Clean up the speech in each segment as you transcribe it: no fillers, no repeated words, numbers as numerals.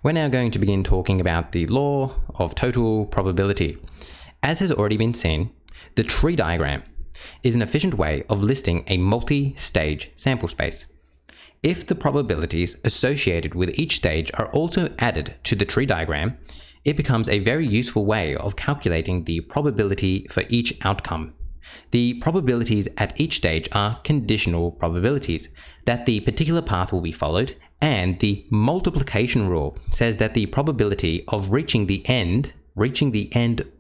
We're now going to begin talking about the law of total probability. As has already been seen, the tree diagram is an efficient way of listing a multi-stage sample space. If the probabilities associated with each stage are also added to the tree diagram, it becomes a very useful way of calculating the probability for each outcome. The probabilities at each stage are conditional probabilities that the particular path will be followed, and the multiplication rule says that the probability of reaching the end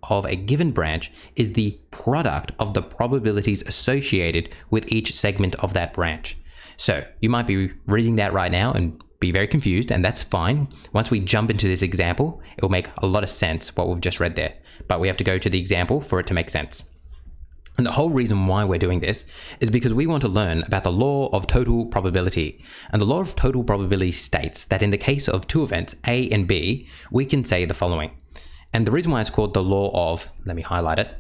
of a given branch is the product of the probabilities associated with each segment of that branch. So you might be reading that right now and be very confused, and that's fine. Once we jump into this example, it will make a lot of sense what we've just read there, but we have to go to the example for it to make sense. And the whole reason why we're doing this is because we want to learn about the law of total probability. And the law of total probability states that in the case of two events, A and B, we can say the following. And the reason why it's called the law of, let me highlight it,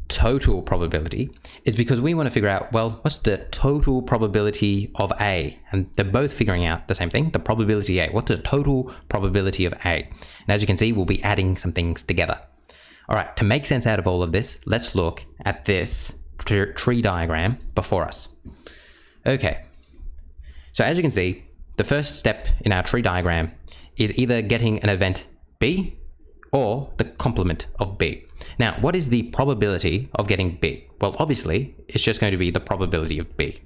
total probability, is because we want to figure out, well, what's the total probability of A? And they're both figuring out the same thing, the probability A. What's the total probability of A? And as you can see, we'll be adding some things together. All right, to make sense out of all of this, let's look at this tree diagram before us. Okay, so as you can see, the first step in our tree diagram is either getting an event B or the complement of B. Now, what is the probability of getting B? Well, obviously, it's just going to be the probability of B.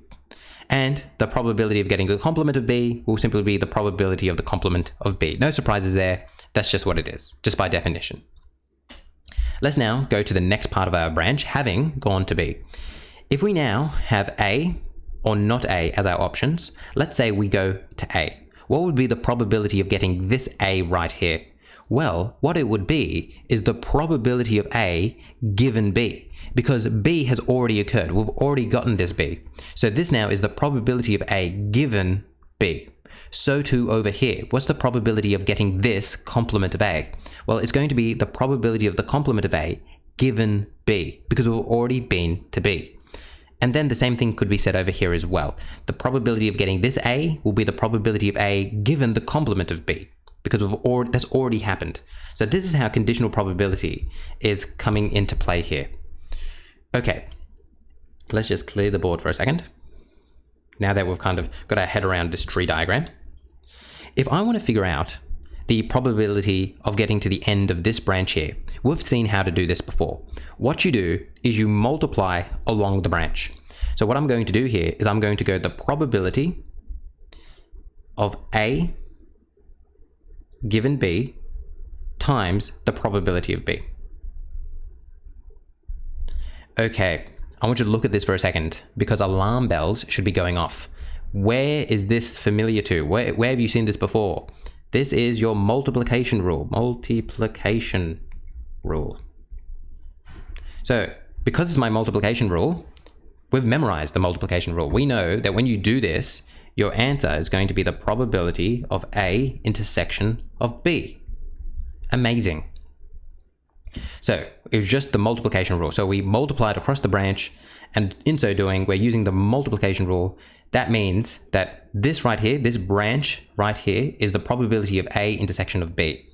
And the probability of getting the complement of B will simply be the probability of the complement of B. No surprises there. That's just what it is, just by definition. Let's now go to the next part of our branch, having gone to B. If we now have A or not A as our options, let's say we go to A. What would be the probability of getting this A right here? Well, what it would be is the probability of A given B, because B has already occurred. We've already gotten this B. So this now is the probability of A given B. So too over here, what's the probability of getting this complement of A? Well, it's going to be the probability of the complement of A given B, because we've already been to B. And then the same thing could be said over here as well. The probability of getting this A will be the probability of A given the complement of B, because that's already happened. So this is how conditional probability is coming into play here. Okay, let's just clear the board for a second. Now that we've kind of got our head around this tree diagram, if I want to figure out the probability of getting to the end of this branch here, we've seen how to do this before. What you do is you multiply along the branch. So what I'm going to do here is I'm going to go the probability of A given B times the probability of B. Okay, I want you to look at this for a second, because alarm bells should be going off. Where is this familiar to? Where have you seen this before? This is your multiplication rule. Multiplication rule. So, because it's my multiplication rule, we've memorized the multiplication rule. We know that when you do this, your answer is going to be the probability of A intersection of B. Amazing. So it was just the multiplication rule. So we multiplied across the branch, and in so doing, we're using the multiplication rule. That means that this right here, this branch right here, is the probability of A intersection of B.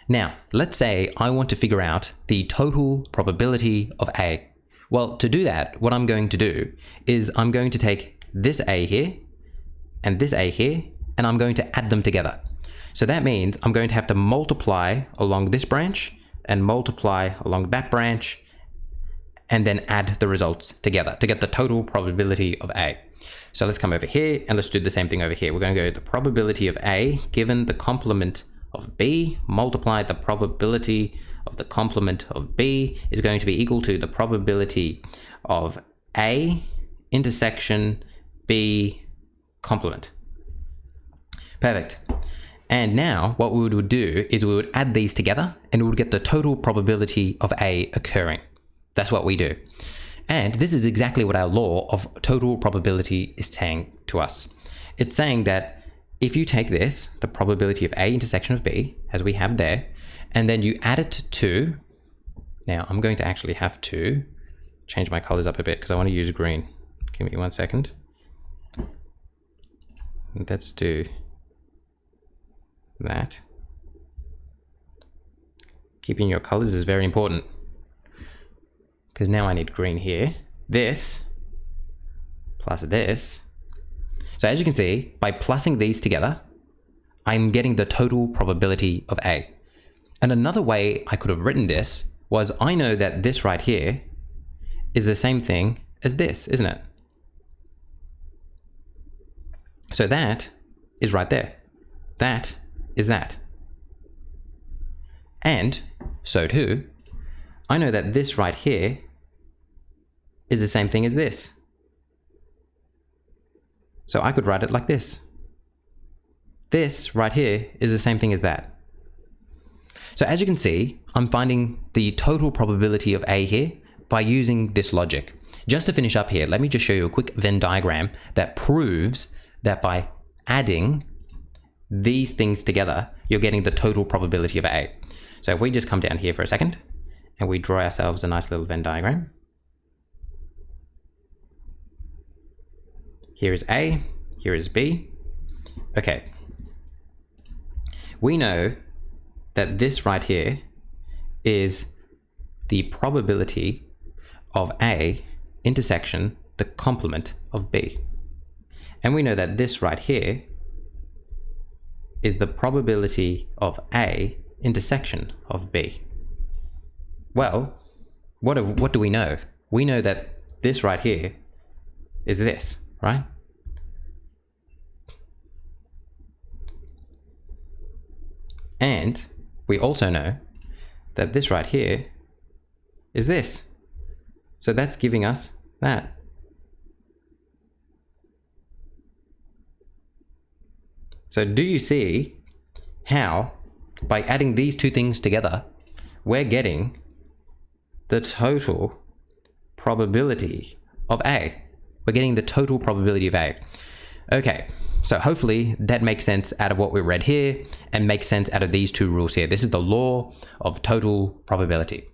Now, let's say I want to figure out the total probability of A. Well, to do that, what I'm going to do is I'm going to take this A here and this A here, and I'm going to add them together. So that means I'm going to have to multiply along this branch and multiply along that branch, and then add the results together to get the total probability of A. So let's come over here and let's do the same thing over here. We're going to go the probability of A given the complement of B, multiply the probability of the complement of B is going to be equal to the probability of A intersection B complement. Perfect. And now what we would do is we would add these together and we would get the total probability of A occurring. That's what we do. And this is exactly what our law of total probability is saying to us. It's saying that if you take this, the probability of A intersection of B, as we have there, and then you add it to, now I'm going to actually have to change my colors up a bit because I want to use green. Give me 1 second. Let's do that. Keeping your colors is very important, because now I need green here. This plus this. So as you can see, by plussing these together, I'm getting the total probability of A. And another way I could have written this was, I know that this right here is the same thing as this, isn't it? So that is right there. That is that. And so too, I know that this right here is the same thing as this. So I could write it like this. This right here is the same thing as that. So as you can see, I'm finding the total probability of A here by using this logic. Just to finish up here, let me just show you a quick Venn diagram that proves that by adding these things together, you're getting the total probability of A. So if we just come down here for a second and we draw ourselves a nice little Venn diagram. Here is A, here is B. Okay. We know that this right here is the probability of A intersection the complement of B. And we know that this right here is the probability of A intersection of B. Well, what do we know? We know that this right here is this, right? And we also know that this right here is this. So that's giving us that. So do you see how by adding these two things together, we're getting the total probability of A? We're getting the total probability of A. Okay, so hopefully that makes sense out of what we read here and makes sense out of these two rules here. This is the law of total probability.